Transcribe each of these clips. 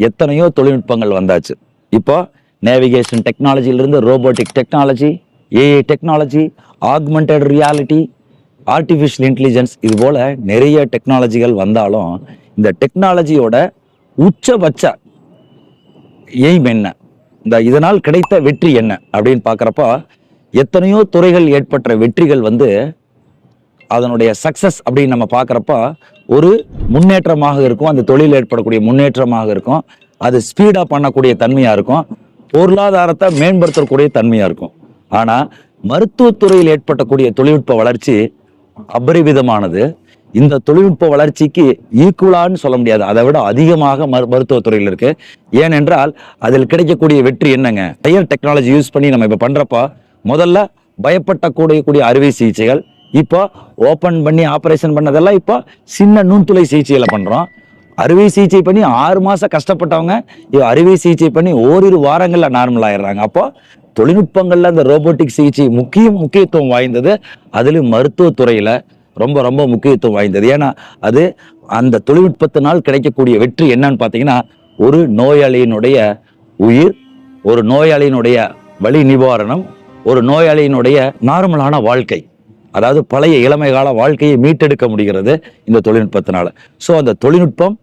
எத்தனையோ தொழில்நுட்பங்கள் வந்தாச்சு. இப்போ நேவிகேஷன் டெக்னாலஜியிலிருந்து robotic technology, AI technology, augmented reality, artificial intelligence, இது போல நிறைய டெக்னாலஜிகள் வந்தாலும் இந்த டெக்னாலஜியோட உச்சபட்ச எய்ம் என்ன, இதனால் கிடைத்த வெற்றி என்ன அப்படின்னு பார்க்குறப்ப எத்தனையோ துறைகள் ஏற்பட்ட வெற்றிகள் அதனுடைய சக்சஸ் அப்படின்னு நம்ம பார்க்குறப்ப ஒரு முன்னேற்றமாக இருக்கும். அந்த தொழில் ஏற்படக்கூடிய முன்னேற்றமாக இருக்கும். அது ஸ்பீடாக பண்ணக்கூடிய தன்மையாக இருக்கும். பொருளாதாரத்தை மேம்படுத்தக்கூடிய தன்மையாக இருக்கும். ஆனால் மருத்துவத்துறையில் ஏற்படக்கூடிய தொழில்நுட்ப வளர்ச்சி அபரிவிதமானது. இந்த தொழில்நுட்ப வளர்ச்சிக்கு ஈக்குவலான்னு சொல்ல முடியாது, அதை விட அதிகமாக மருத்துவத்துறையில் இருக்கு. ஏனென்றால் அதில் கிடைக்கக்கூடிய வெற்றி என்னங்க, ஹையர் டெக்னாலஜி யூஸ் பண்ணி நம்ம இப்போ பண்றப்ப முதல்ல பயப்படக்கூடிய அறுவை சிகிச்சைகள் இப்போ ஓப்பன் பண்ணி ஆபரேஷன் பண்ணதெல்லாம் இப்போ சின்ன நுண்துளை சிகிச்சையில பண்றோம். அறுவை சிகிச்சை பண்ணி 6 மாசம் கஷ்டப்பட்டவங்க அறுவை சிகிச்சை பண்ணி ஓரிரு வாரங்கள்ல நார்மல் ஆயிடுறாங்க. அப்போ தொழில்நுட்பங்கள்ல அந்த ரோபோட்டிக் சிகிச்சை முக்கியத்துவம் வாய்ந்தது. அதிலும் மருத்துவத்துறையில ரொம்ப ரொம்ப முக்கியத்துவம் வாய்ந்தது. ஏன்னா அது அந்த தொழில்நுட்பத்தினால் கிடைக்கக்கூடிய வெற்றி என்னன்னு பார்த்தீங்கன்னா, ஒரு நோயாளியினுடைய உயிர், ஒரு நோயாளியினுடைய வலி நிவாரணம், ஒரு நோயாளியினுடைய நார்மலான வாழ்க்கை, அதாவது பழைய இளமை கால வாழ்க்கையை மீட்டெடுக்க முடிகிறது இந்த தொழில்நுட்பத்தினால. ஸோ அந்த தொழில்நுட்பம்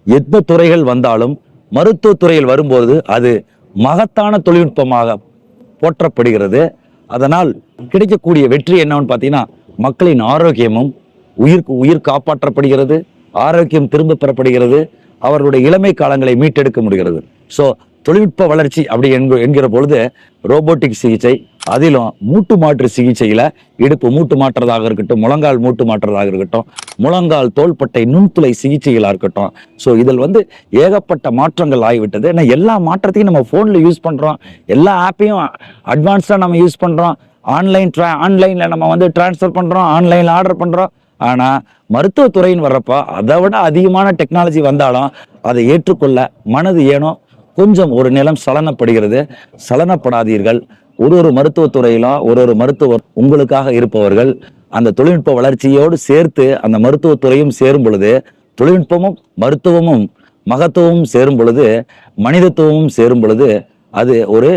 எந்த துறைகள் வந்தாலும் மருத்துவத்துறையில் வரும்போது அது மகத்தான தொழில்நுட்பமாக போற்றப்படுகிறது. அதனால் கிடைக்கக்கூடிய வெற்றி என்னன்னு பார்த்தீங்கன்னா, மக்களின் ஆரோக்கியமும் உயிர் காப்பாற்றப்படுகிறது, ஆரோக்கியம் திரும்ப பெறப்படுகிறது, அவர்களுடைய இளமை காலங்களை மீட்டெடுக்க முடிகிறது. ஸோ தொழில்நுட்ப வளர்ச்சி அப்படி என்கிற பொழுது ரோபோட்டிக் சிகிச்சை, அதிலும் மூட்டு மாற்று சிகிச்சையில இடுப்பு மூட்டு மாற்றுறதாக இருக்கட்டும், முழங்கால் மூட்டு மாற்றுறதாக இருக்கட்டும், முழங்கால் தோள்பட்டை நுண்துளை சிகிச்சைகளாக இருக்கட்டும். ஸோ இதில் ஏகப்பட்ட மாற்றங்கள் ஆகிவிட்டது. ஏன்னா எல்லா மாற்றத்தையும் நம்ம ஃபோனில் யூஸ் பண்ணுறோம், எல்லா ஆப்பையும் அட்வான்ஸாக நம்ம யூஸ் பண்ணுறோம், ஆன்லைனில் நம்ம டிரான்ஸ்ஃபர் பண்ணுறோம், ஆன்லைனில் ஆர்டர் பண்ணுறோம். ஆனால் மருத்துவத்துறைன்னு வர்றப்போ அதை விட அதிகமான டெக்னாலஜி வந்தாலும் அதை ஏற்றுக்கொள்ள மனது ஏனோ கொஞ்சம் ஒரு நிலம் சலனப்படுகிறது. சலனப்படாதீர்கள். ஒரு மருத்துவத்துறையிலும் ஒரு மருத்துவர் உங்களுக்காக இருப்பவர்கள். அந்த தொழில்நுட்ப வளர்ச்சியோடு சேர்த்து அந்த மருத்துவத்துறையும் சேரும் பொழுது, தொழில்நுட்பமும் மருத்துவமும் மகத்துவமும் சேரும் பொழுது, மனிதத்துவமும் சேரும் பொழுது அது ஒரு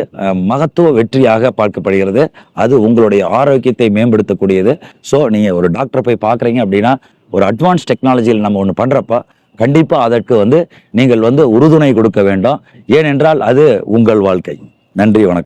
மகத்துவ வெற்றியாக பார்க்கப்படுகிறது. அது உங்களுடைய ஆரோக்கியத்தை மேம்படுத்தக்கூடியது. ஸோ நீங்க ஒரு டாக்டர் போய் பார்க்குறீங்க அப்படின்னா, ஒரு அட்வான்ஸ் டெக்னாலஜியில் நம்ம ஒன்று பண்றப்ப கண்டிப்பா அதற்கு நீங்கள் உறுதுணை கொடுக்க வேண்டும். ஏனென்றால் அது உங்கள் வாழ்க்கை. நன்றி, வணக்கம்.